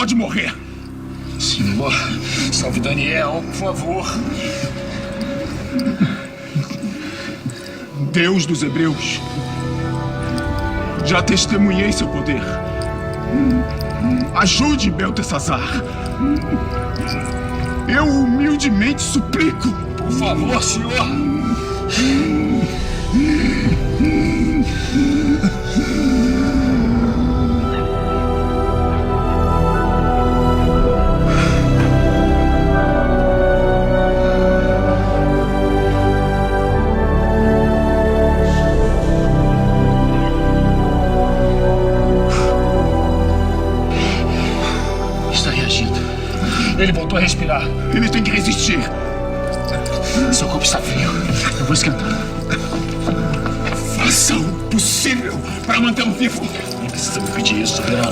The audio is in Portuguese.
pode morrer. Senhor, salve Daniel, por favor. Deus dos Hebreus, já testemunhei seu poder. Ajude Beltesazar. Eu humildemente suplico. Por favor, senhor. Ele voltou a respirar. Ele tem que resistir. Seu corpo está frio. Eu vou esquentar. Faça o possível para mantê-lo vivo. Não precisa me pedir isso, soberano.